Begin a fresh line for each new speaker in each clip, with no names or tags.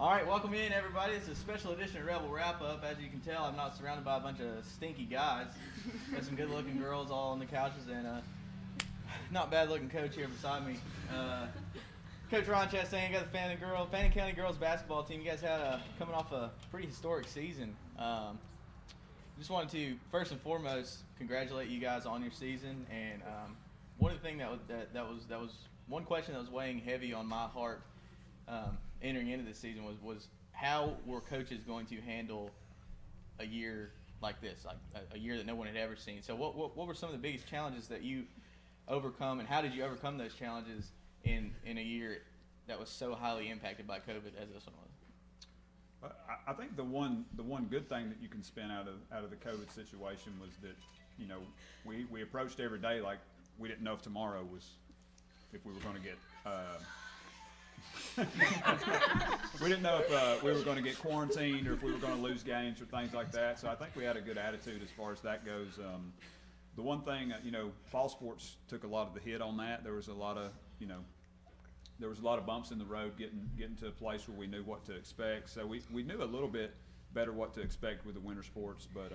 All right, welcome in, everybody. It's a special edition of Rebel Wrap-Up. As you can tell, I'm not surrounded by a bunch of stinky guys. Got some good-looking girls all on the couches, and not bad-looking coach here beside me. Coach Ron Chastain, got the Fannin County girls basketball team. You guys had coming off a pretty historic season. Just wanted to, first and foremost, congratulate you guys on your season. And one of the things that was one question that was weighing heavy on my heart entering into this season was how were coaches going to handle a year like this, like a year that no one had ever seen. So what were some of the biggest challenges that you overcome, and how did you overcome those challenges in a year that was so highly impacted by COVID as this one was?
I think the one good thing that you can spin out of the COVID situation was that, you know, we approached every day like we didn't know if tomorrow was, if we were going to get we didn't know if we were going to get quarantined or if we were going to lose games or things like that. So I think we had a good attitude as far as that goes. The one thing, you know, fall sports took a lot of the hit on that. There was a lot of, you know, bumps in the road getting to a place where we knew what to expect. So we knew a little bit better what to expect with the winter sports. But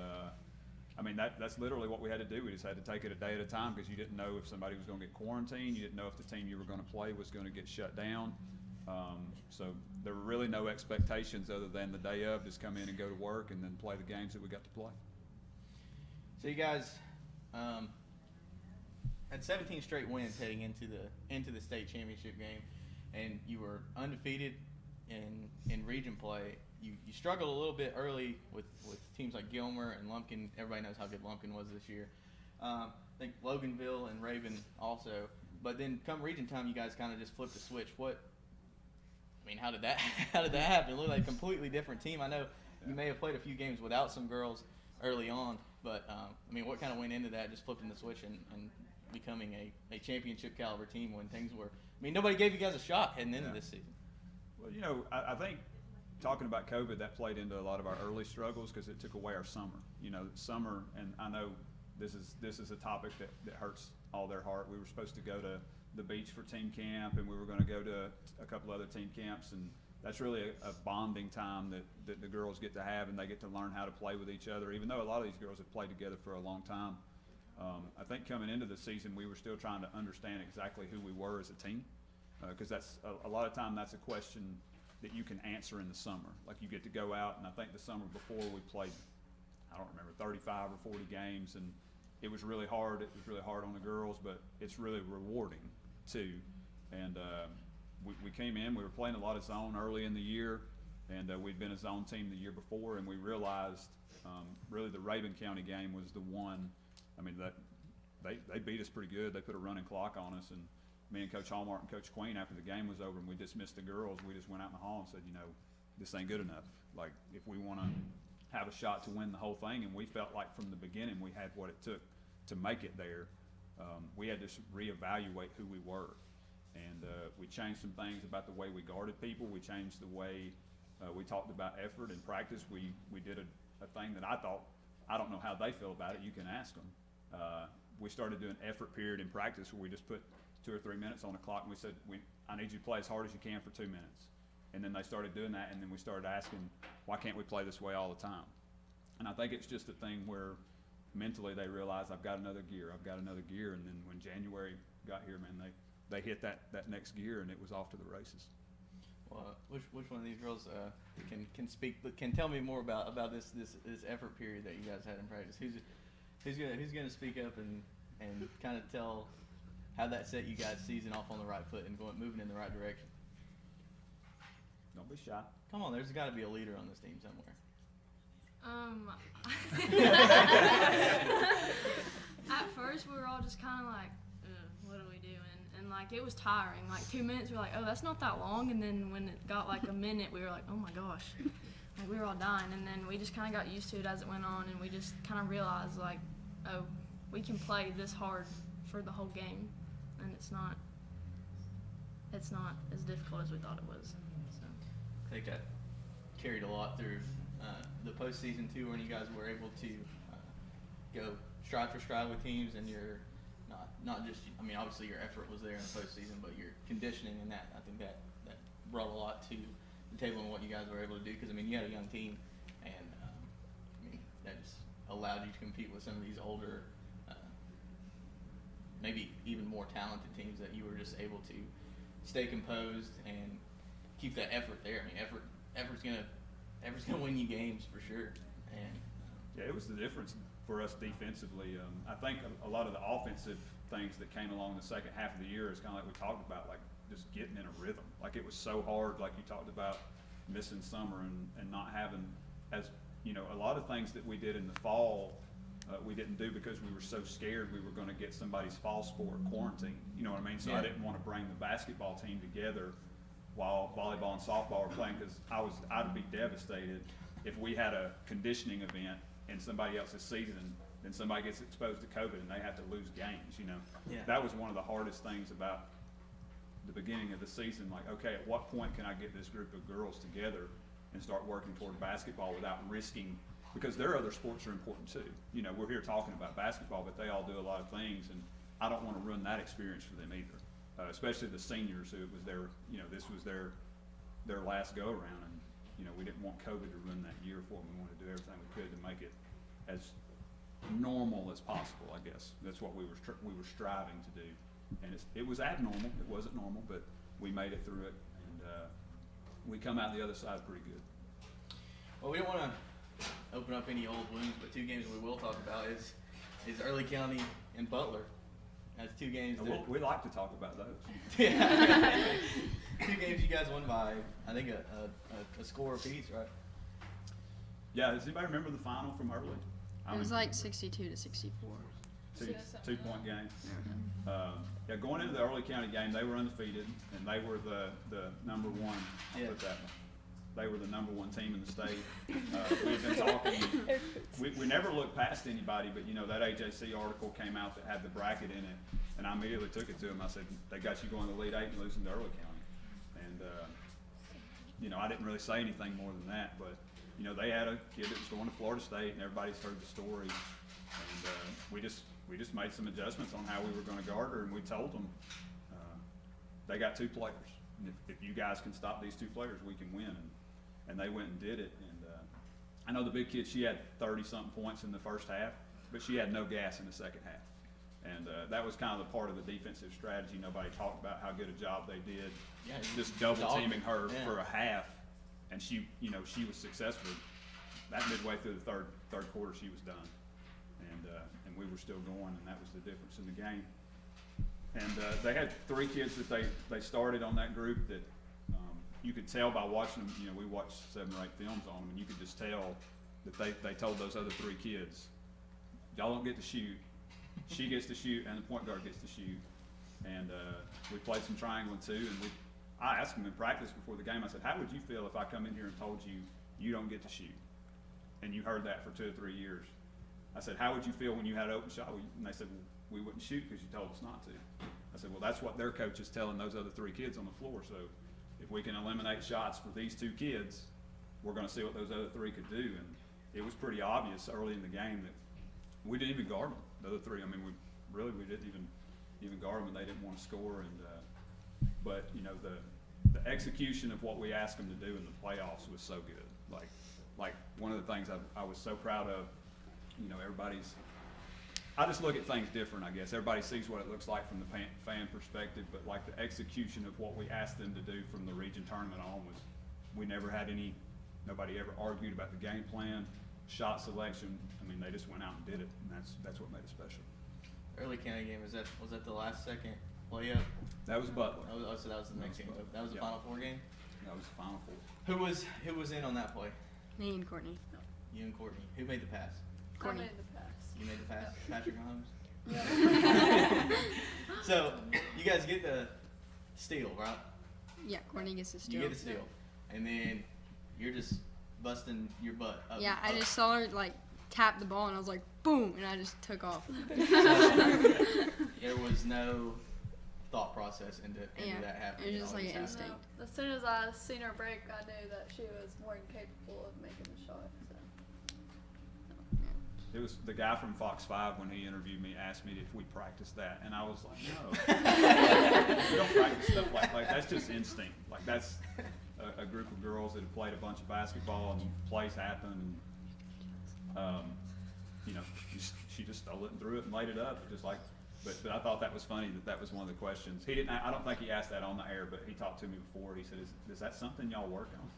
I mean, that's literally what we had to do. We just had to take it a day at a time because you didn't know if somebody was going to get quarantined. You didn't know if the team you were going to play was going to get shut down. So there were really no expectations other than the day of, just come in and go to work and then play the games that we got to play.
So you guys had 17 straight wins heading into the state championship game, and you were undefeated in region play. You struggled a little bit early with teams like Gilmer and Lumpkin. Everybody knows how good Lumpkin was this year. I think Loganville and Raven also. But then come region time, you guys kind of just flipped the switch. How did that happen? It looked like a completely different team. I know you may have played a few games without some girls early on, but what kind of went into that, just flipping the switch and becoming a championship caliber team when things were, nobody gave you guys a shot heading into this season.
Well, you know, I think talking about COVID, that played into a lot of our early struggles because it took away our summer. You know, summer, and I know this is a topic that hurts all their heart. We were supposed to go to the beach for team camp, and we were going to go to a couple other team camps, and that's really a bonding time that the girls get to have, and they get to learn how to play with each other, even though a lot of these girls have played together for a long time. I think coming into the season, we were still trying to understand exactly who we were as a team, because that's a lot of time that's a question that you can answer in the summer. Like, you get to go out, and I think the summer before we played, I don't remember, 35 or 40 games, and it was really hard. It was really hard on the girls, but it's really rewarding too. And we came in, we were playing a lot of zone early in the year, and we'd been a zone team the year before, and we realized really the Raven County game was the one. That they beat us pretty good. They put a running clock on us, and me and Coach Hallmark and Coach Queen, after the game was over and we dismissed the girls, we just went out in the hall and said, you know, this ain't good enough. Like, if we want to have a shot to win the whole thing, and we felt like from the beginning we had what it took to make it there, we had to reevaluate who we were. And we changed some things about the way we guarded people. We changed the way we talked about effort and practice. We did a thing that I don't know how they feel about it. You can ask them. We started doing effort period in practice where we just put 2 or 3 minutes on the clock, and we said, I need you to play as hard as you can for 2 minutes. And then they started doing that, and then we started asking, why can't we play this way all the time? And I think it's just a thing where mentally they realize, I've got another gear. And then when January got here, man, they hit that next gear, and it was off to the races.
Well, which one of these girls can tell me more about this effort period that you guys had in practice? Who's gonna speak up and kind of tell how that set you guys' season off on the right foot and moving in the right direction?
Don't be shy.
Come on, there's got to be a leader on this team somewhere.
At first we were all just kind of like, what are we doing? And like, it was tiring. Like 2 minutes, we were like, oh, that's not that long. And then when it got like a minute, we were like, oh my gosh. Like, we were all dying. And then we just kind of got used to it as it went on, and we just kind of realized, like, oh, we can play this hard for the whole game, and it's not as difficult as we thought it was. So
I think that carried a lot through the postseason too, when you guys were able to go stride for stride with teams, and you're not just, obviously your effort was there in the postseason, but your conditioning and that, I think that brought a lot to the table on what you guys were able to do? Because I mean, you had a young team, and I mean, that just allowed you to compete with some of these older, maybe even more talented teams that you were just able to stay composed and keep that effort there. I mean, effort's gonna win you games for sure. And
yeah, it was the difference for us defensively. I think a lot of the offensive things that came along the second half of the year is kind of like we talked about, like just getting in a rhythm. Like it was so hard, like you talked about missing summer and not having, as you know, a lot of things that we did in the fall, we didn't do because we were so scared we were going to get somebody's fall sport quarantined. You know what I mean? So
yeah.
I didn't want to bring the basketball team together while volleyball and softball were playing, because I'd be devastated if we had a conditioning event in somebody else's season, then somebody gets exposed to COVID and they have to lose games, you know.
Yeah.
That was one of the hardest things about the beginning of the season. Like, okay, at what point can I get this group of girls together and start working toward basketball without risking, because their other sports are important too. You know, we're here talking about basketball, but they all do a lot of things, and I don't want to ruin that experience for them either. Especially the seniors, who it was their, you know, this was their last go around, and you know, we didn't want COVID to ruin that year for them. We wanted to do everything we could to make it as normal as possible. I guess that's what we were striving to do, and it was abnormal. It wasn't normal, but we made it through it, and we come out the other side pretty good.
Well, we don't want to open up any old wounds, but two games we will talk about is Early County and Butler. That's two games.
We like to talk about those.
Yeah. Two games you guys won by, I think, a score apiece, right?
Yeah. Does anybody remember the final from early?
It was like 62 to 64.
Two-point game. Yeah, going into the Early County game, they were undefeated, and they were the number one.
Yeah.
Put that one. They were the number one team in the state. We've been talking. We never looked past anybody, but you know, that AJC article came out that had the bracket in it, and I immediately took it to them. I said, they got you going to Elite 8 and losing to Early County. And you know, I didn't really say anything more than that, but you know, they had a kid that was going to Florida State, and everybody's heard the story. And we just made some adjustments on how we were going to guard her, and we told them they got two players. And if you guys can stop these two players, we can win. And they went and did it. And I know the big kid, she had 30-something points in the first half, but she had no gas in the second half. And that was kind of the part of the defensive strategy. Nobody talked about how good a job they did,
Yeah,
just double teaming her
yeah.
for a half. And she, you know, she was successful. That midway through the third quarter, she was done. And we were still going, and that was the difference in the game. And they had three kids that they started on that group that you could tell by watching them. You know, we watched 7 or 8 films on them, and you could just tell that they told those other three kids, y'all don't get to shoot. She gets to shoot, and the point guard gets to shoot. And we played some triangling too, and I asked them in practice before the game, I said, how would you feel if I come in here and told you you don't get to shoot? And you heard that for 2 or 3 years. I said, how would you feel when you had an open shot? And they said, well, we wouldn't shoot because you told us not to. I said, well, that's what their coach is telling those other 3 kids on the floor. So if we can eliminate shots for these 2 kids, we're going to see what those other 3 could do. And it was pretty obvious early in the game that we didn't even guard them. The other 3, I mean, we didn't even guard them, and they didn't want to score. And but you know, the execution of what we asked them to do in the playoffs was so good. Like one of the things I was so proud of. You know, I just look at things different, I guess. Everybody sees what it looks like from the fan perspective, but like the execution of what we asked them to do from the region tournament on was, we never had nobody ever argued about the game plan, shot selection. I mean, they just went out and did it, and that's what made it special.
Early County game, was that the last second play up?
That was Butler.
So that was the next game. That was the
Yeah.
Final Four game?
That was the Final Four.
Who was in on that play?
Me and Courtney.
You and Courtney. Who made the pass?
Courtney.
I made the pass.
You made the pass?
Yep.
Patrick Mahomes?
Yeah.
So, you guys get the steal, right?
Yeah, Courtney gets the steal.
You get the steal. And then you're just busting your butt up.
Yeah, I just saw her like tap the ball, and I was like, boom, and I just took off.
There was no thought process into
Yeah,
that happening.
it was just
all
like
just
an
happened.
instinct.
No, as soon as I seen her break, I knew that she was more than capable of making the shot. So.
It was the guy from Fox 5 when he interviewed me asked me if we practiced that, and I was like, no. We don't practice stuff like that's just instinct. Like that's a group of girls that had played a bunch of basketball, and plays happened, and you know, she just stole it and threw it and laid it up, just like. But I thought that was funny that was one of the questions. He didn't. I don't think he asked that on the air, but he talked to me before. He said, "Is that something y'all work on?"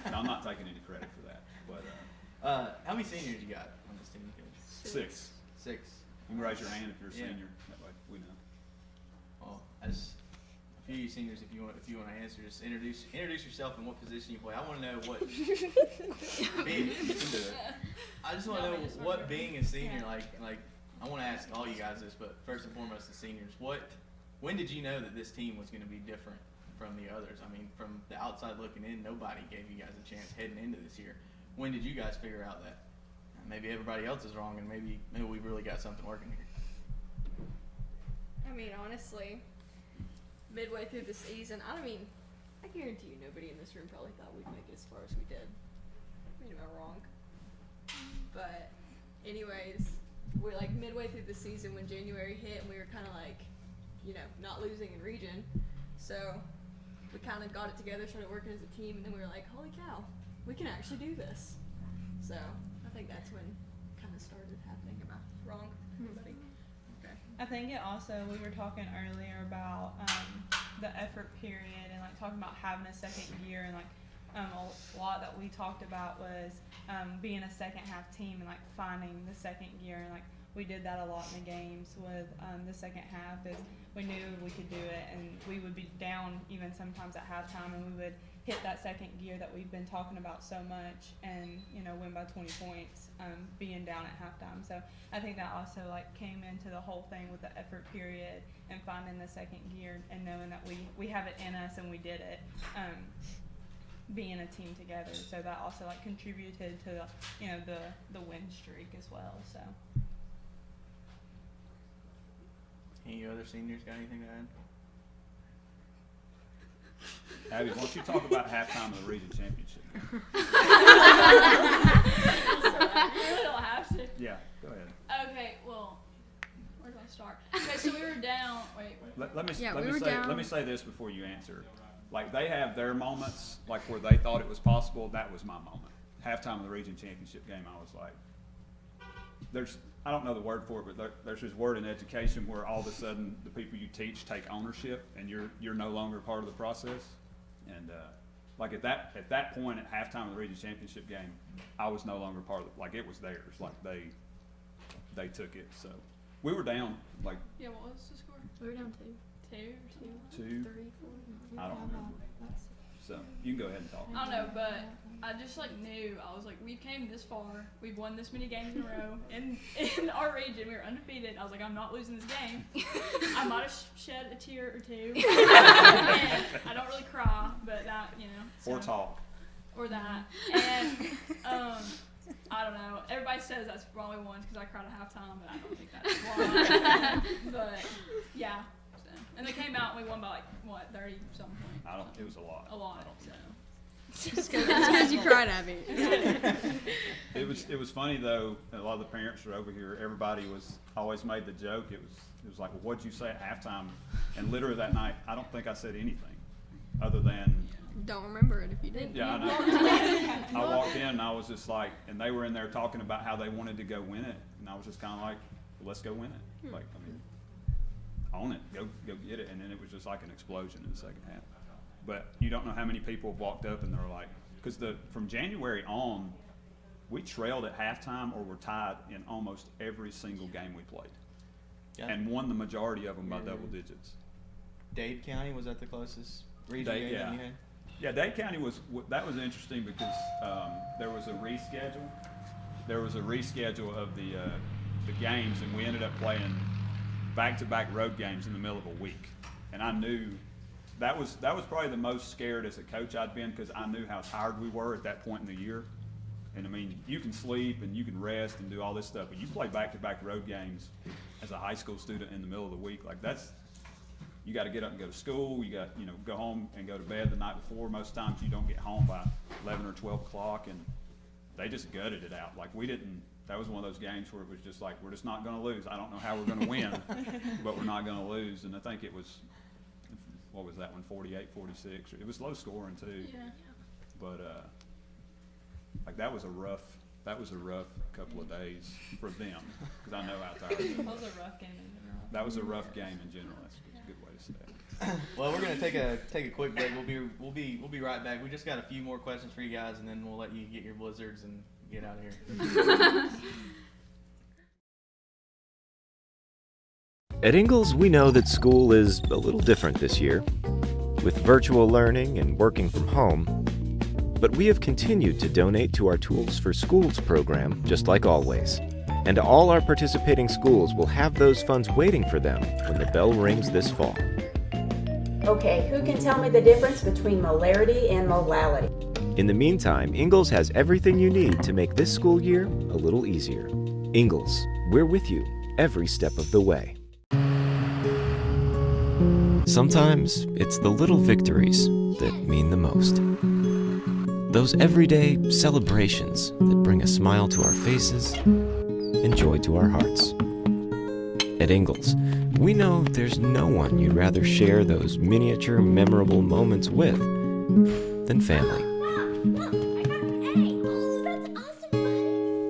No, I'm not taking any credit for that. But
how many seniors you got on this team, Coach?
6.
6.
You can raise your hand if you're a
Yeah.
senior. That way we know.
Well, as a few of you seniors, if you want to answer, just introduce yourself and what position you play. I want to know what being.
You can do it.
I just want to know what being a senior like. I want to ask all you guys this, but first and foremost, the seniors. When did you know that this team was going to be different from the others? I mean, from the outside looking in, nobody gave you guys a chance heading into this year. When did you guys figure out that maybe everybody else is wrong and maybe we really got something working here?
I mean, honestly, midway through the season, I guarantee you nobody in this room probably thought we'd make it as far as we did. I mean, am I wrong? But anyways, we're like midway through the season when January hit, and we were kind of like, you know, not losing in region. So we kind of got it together, started working as a team, and then we were like, holy cow, we can actually do this. So I think that's when it kind of started happening. Am I wrong, everybody? Okay.
I think it also, we were talking earlier about the effort period and like talking about having a second year, and like a lot that we talked about was being a second half team and like finding the second gear, and like we did that a lot in the games with the second half. Is we knew we could do it, and we would be down even sometimes at halftime, and we would hit that second gear that we've been talking about so much, and you know, win by 20 points being down at halftime. So I think that also like came into the whole thing with the effort period and finding the second gear and knowing that we have it in us and we did it. Being a team together, so that also like contributed to the win streak as well. So
Any other seniors got anything to add?
Abby, why don't you talk about halftime of the region championship?
You really don't have to.
Yeah, go ahead.
Okay, well, where do I start? Okay, so we were down. Wait.
Let me say this before you answer. Like, they have their moments, like where they thought it was possible. That was my moment. Halftime of the region championship game, I was like, I don't know the word for it, but there's this word in education where all of a sudden the people you teach take ownership, and you're no longer part of the process. And like at that point at halftime of the region championship game, I was no longer part of it. Like, it was theirs. Like, they took it. So we were down like.
Yeah, what was the score?
We were down 2.
2,
3, 4.
I don't remember. So you can go ahead and talk.
I don't know, but I just like knew. I was like, we came this far. We've won this many games in a row in our region. We were undefeated. I was like, I'm not losing this game. I might have shed a tear or two. And I don't really cry, but that, you know. So,
Or talk.
Or that. And I don't know. Everybody says that's why we won because I cried at halftime, but I don't think that's why. But yeah. So. And they came out and we won by like what, 30 something points.
It was a lot.
A lot. So.
Just because you cried, Abby.
It was funny though. A lot of the parents were over here. Everybody always made the joke. It was like, well, what'd you say at halftime? And literally that night, I don't think I said anything other than.
Don't remember it if you did.
Yeah, I know. I walked in and I was just like, and they were in there talking about how they wanted to go win it, and I was just kind of like, well, let's go win it. Like, I mean, own it, go get it. And then it was just like an explosion in the second half. But you don't know how many people have walked up and they're like, because from January on, we trailed at halftime or were tied in almost every single game we played, and won the majority of them by double digits.
Dade County, was that the closest region game that you had?
Yeah, Dade County was interesting because there was a reschedule. There was a reschedule of the games, and we ended up playing back-to-back road games in the middle of a week. And I knew that was probably the most scared as a coach I'd been, because I knew how tired we were at that point in the year. And I mean, you can sleep and you can rest and do all this stuff, but you play back-to-back road games as a high school student in the middle of the week, like you got to get up and go to school. You got, go home and go to bed the night before. Most times you don't get home by 11 or 12 o'clock, and they just gutted it out. Like, we didn't. That was one of those games where it was just like, we're just not going to lose. I don't know how we're going to win, but we're not going to lose. And I think it was what was that one, 48-46. It was low scoring too.
Yeah.
But like that was a rough couple of days for them, because I know how tired they
That
were.
was a rough game in general.
That was a rough game in general. That's a good way to say it.
Well, we're gonna take a quick break. We'll be right back. We just got a few more questions for you guys, and then we'll let you get your blizzards and get out of here.
At Ingalls, we know that school is a little different this year, with virtual learning and working from home. But we have continued to donate to our Tools for Schools program, just like always. And all our participating schools will have those funds waiting for them when the bell rings this fall.
Okay, who can tell me the difference between molarity and molality?
In the meantime, Ingalls has everything you need to make this school year a little easier. Ingalls, we're with you every step of the way. Sometimes it's the little victories that mean the most. Those everyday celebrations that bring a smile to our faces and joy to our hearts. At Ingalls, we know there's no one you'd rather share those miniature, memorable moments with than family.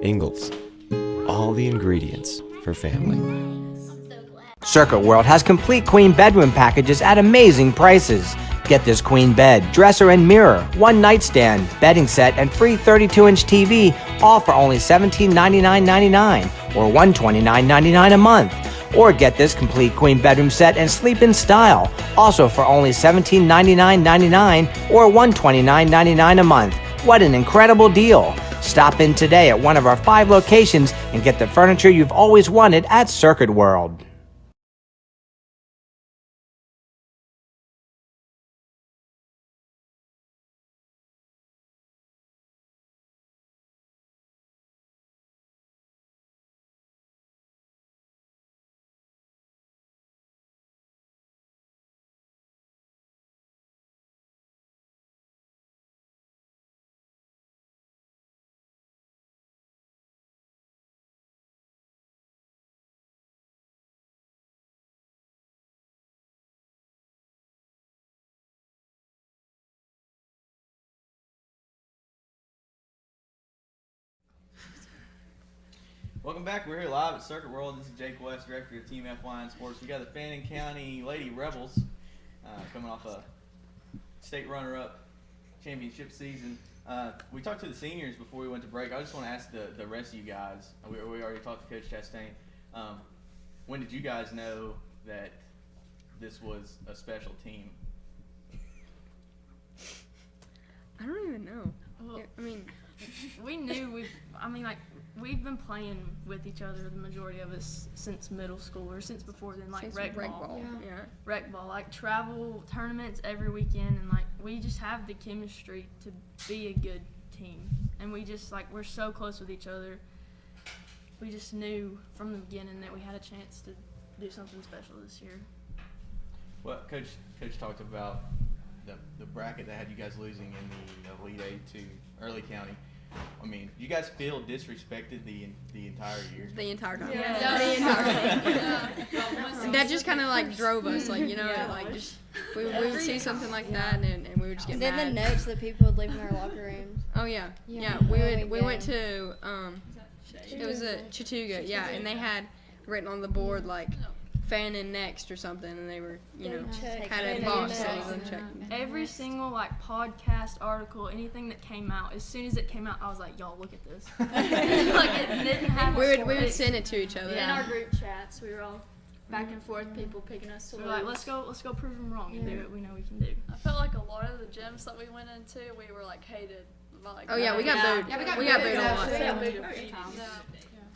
Ingalls, all the ingredients for family.
Circuit World has complete queen bedroom packages at amazing prices. Get this queen bed, dresser and mirror, one nightstand, bedding set, and free 32-inch TV, all for only $1799.99 or $129.99 a month. Or get this complete queen bedroom set and sleep in style, also for only $1799.99 or $129.99 a month. What an incredible deal! Stop in today at one of our 5 locations and get the furniture you've always wanted at Circuit World.
Welcome back. We're here live at Circuit World. This is Jake West, director of Team FYN Sports. We got the Fannin County Lady Rebels coming off a state runner-up championship season. We talked to the seniors before we went to break. I just want to ask the rest of you guys. We already talked to Coach Chastain. When did you guys know that this was a special team?
I don't even know.
Well,
I mean,
we knew we've been playing with each other, the majority of us, since middle school or since before then, like
since
rec
rec
ball.
ball. Yeah.
Rec ball, like travel tournaments every weekend, and like we just have the chemistry to be a good team, and we just we're so close with each other. We just knew from the beginning that we had a chance to do something special this year.
Well, Coach talked about the bracket that had you guys losing in the Elite Eight to Early County. I mean, you guys feel disrespected the entire year?
The entire time.
Yeah.
The entire time.
Yeah.
That just kind of drove us, we
Yeah.
would see something like that and we would just get
And then
mad.
the notes that people would leave in our locker rooms.
Oh yeah.
Yeah.
We went to it was a Chattooga, and they had written on the board Fannin next or something, and they were
check
had a
Fannin
box
next.
that was unchecked.
Every single podcast article, anything that came out, as soon as it came out, I was like, y'all look at this. It didn't have.
We would send it to each other.
In our group chats, we were all back and forth, people picking us to
We're
lose.
like, let's go prove them wrong and do it. We know we can do.
I felt like a lot of the gyms that we went into, we were hated. By,
Oh yeah, we got booed.
Yeah,
we got booed a
Yeah,
lot.
we got
booed
booed
a few
times.
times.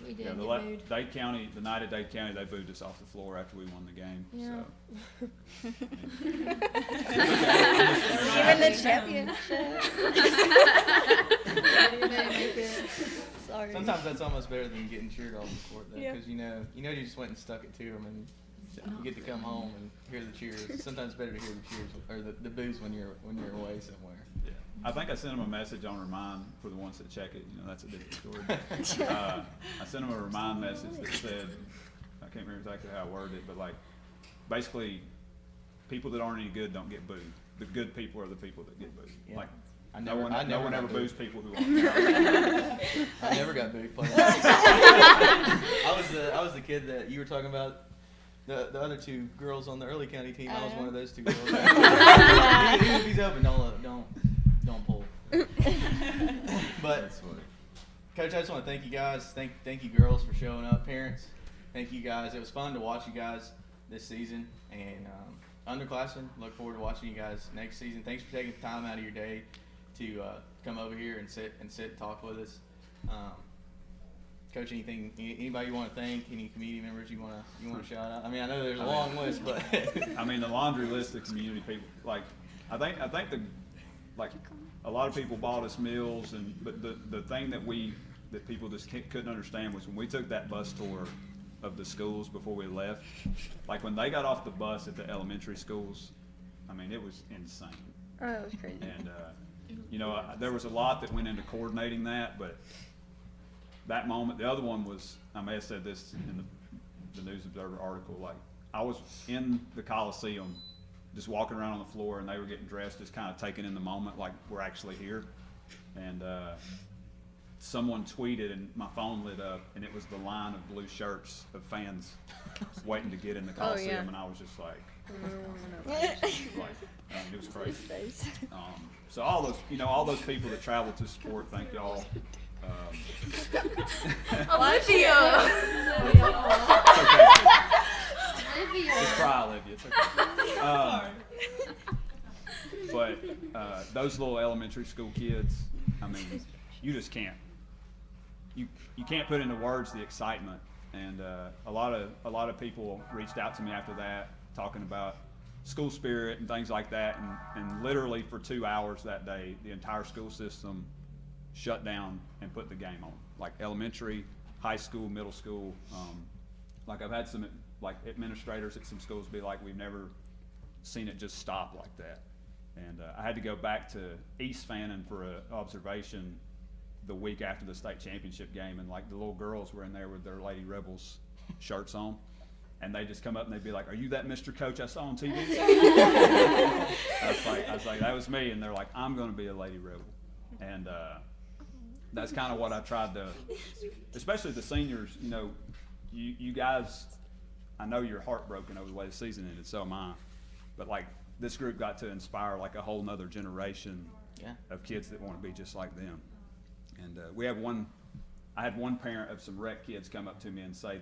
We did
Yeah,
get booed.
Dade County, the night of Dade County, they booed us off the floor after we won the game.
Yeah.
So.
Even the championship. Sorry.
Sometimes that's almost better than getting cheered off the court, though, because you know you just went and stuck it to them, and you get to come home and hear the cheers. Sometimes it's better to hear the cheers or the boos when you're away somewhere.
Yeah. I think I sent them a message on Remind for the ones that check it. That's a different story. I sent them a Remind message that said, I can't remember exactly how I worded it, but basically people that aren't any good don't get booed. The good people are the people that get booed.
Yeah.
Like,
I
no
never
one ever
got booed.
boos people who aren't.
I never got booed playing. I was the kid that you were talking about. The other two girls on the early county team. I was one of those two girls. Even if he's open, don't pull. But Coach, I just want to thank you guys. Thank you girls for showing up. Parents, thank you guys. It was fun to watch you guys this season, and underclassmen, look forward to watching you guys next season. Thanks for taking time out of your day to come over here and sit and talk with us. Coach, anybody you want to thank? Any community members you want to shout out? I mean, I know there's a long list, but
I mean, the laundry list of community people. Like, I think a lot of people bought us meals, but the thing that people just couldn't understand was when we took that bus tour of the schools before we left. Like, when they got off the bus at the elementary schools, I mean, it was insane.
Oh, that was crazy.
And there was a lot that went into coordinating that, but that moment, the other one was, I may have said this in the News Observer article, like, I was in the Coliseum just walking around on the floor, and they were getting dressed, just kind of taking in the moment like we're actually here. And someone tweeted, and my phone lit up, and it was the line of blue shirts of fans waiting to get in the Coliseum.
yeah.
And I was just like, it was crazy. So all those people that travel to support, thank y'all.
Olivia.
Just cry, Olivia. It's okay. But those little elementary school kids, I mean, you just can't. You can't put into words the excitement. And a lot of people reached out to me after that, talking about school spirit and things like that. And literally for 2 hours that day, the entire school system shut down and put the game on. Like elementary, high school, middle school. Like I've had some administrators at some schools be like, we've never seen it just stop like that. And I had to go back to East Fannin for an observation the week after the state championship game, and like the little girls were in there with their Lady Rebels shirts on, and they just come up and they'd be like, "Are you that Mr. Coach I saw on TV?" I was like, that was me, and they're like, "I'm going to be a Lady Rebel," and that's kind of what I tried to, especially the seniors. You guys, I know you're heartbroken over the way the season ended, so am I, but like this group got to inspire like a whole nother generation of kids that want to be just like them. And I had one parent of some rec kids come up to me and say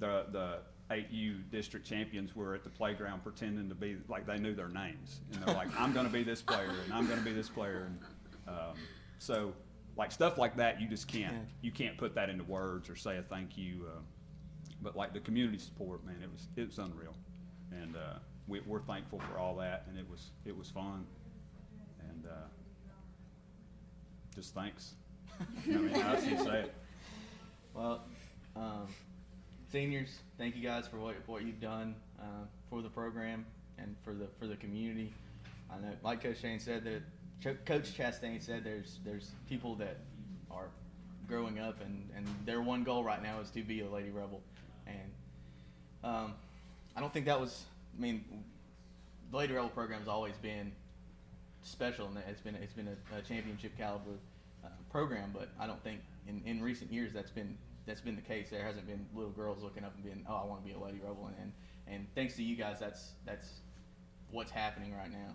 that the 8U district champions were at the playground pretending to be like they knew their names, and they're like, "I'm going to be this player, and I'm going to be this player," and so like stuff like that, you just can't put that into words or say a thank you. But like the community support, man, it was unreal, and we're thankful for all that, and it was fun, and just thanks. I mean, how else do you say it?
Well, seniors, thank you guys for what you've done for the program and for the community. I know, like Coach Shane said, that Coach Chastain said there's people that are growing up and their one goal right now is to be a Lady Rebel, and I don't think that was. I mean, the Lady Rebel program's always been special, and it's been a championship caliber program, but I don't think in recent years that's been the case. There hasn't been little girls looking up and being, "Oh, I want to be a Lady Rebel," and thanks to you guys, that's what's happening right now.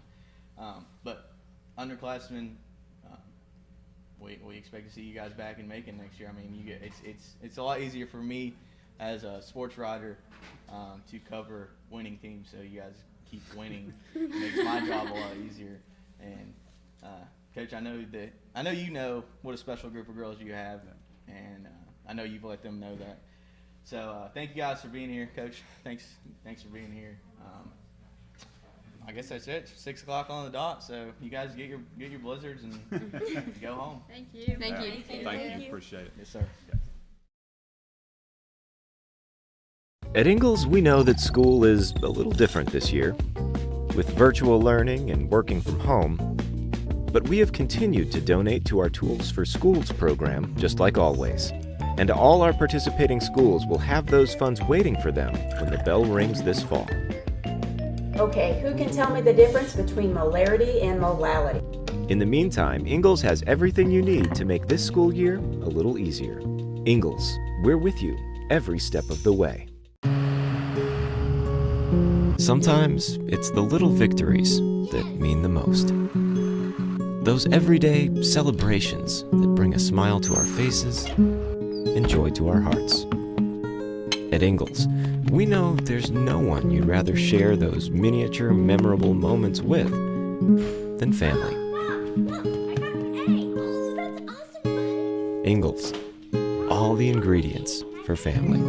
But underclassmen, we expect to see you guys back in Macon next year. I mean, it's a lot easier for me as a sports writer to cover winning teams, so you guys keep winning. It makes my job a lot easier. And Coach, I know you know what a special group of girls you have, and I know you've let them know that. So thank you guys for being here, Coach. Thanks for being here. I guess that's it. 6 o'clock on the dot. So you guys get your blizzards and go home.
Thank you.
Thank you.
Thank you. Appreciate it.
Yes, sir.
At Ingalls, we know that school is a little different this year, with virtual learning and working from home. But we have continued to donate to our Tools for Schools program, just like always. And all our participating schools will have those funds waiting for them when the bell rings this fall.
Okay, who can tell me the difference between molarity and molality?
In the meantime, Ingalls has everything you need to make this school year a little easier. Ingalls, we're with you every step of the way. Sometimes it's the little victories that mean the most. Those everyday celebrations that bring a smile to our faces and joy to our hearts. At Ingalls, we know there's no one you'd rather share those miniature, memorable moments with than family. Ingalls, all the ingredients for family.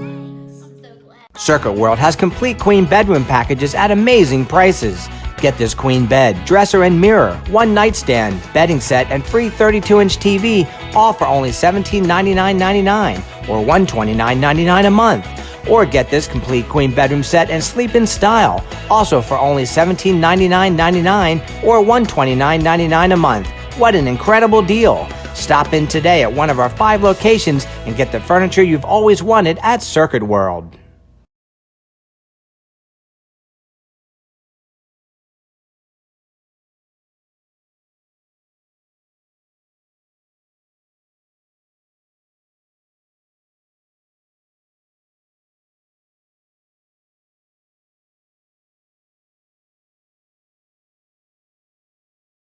Circuit World has complete queen bedroom packages at amazing prices. Get this queen bed, dresser and mirror, one nightstand, bedding set, and free 32-inch TV, all for only $1799.99 or $129.99 a month. Or get this complete queen bedroom set and sleep in style, also for only $1799.99 or $129.99 a month. What an incredible deal! Stop in today at one of our 5 locations and get the furniture you've always wanted at Circuit World.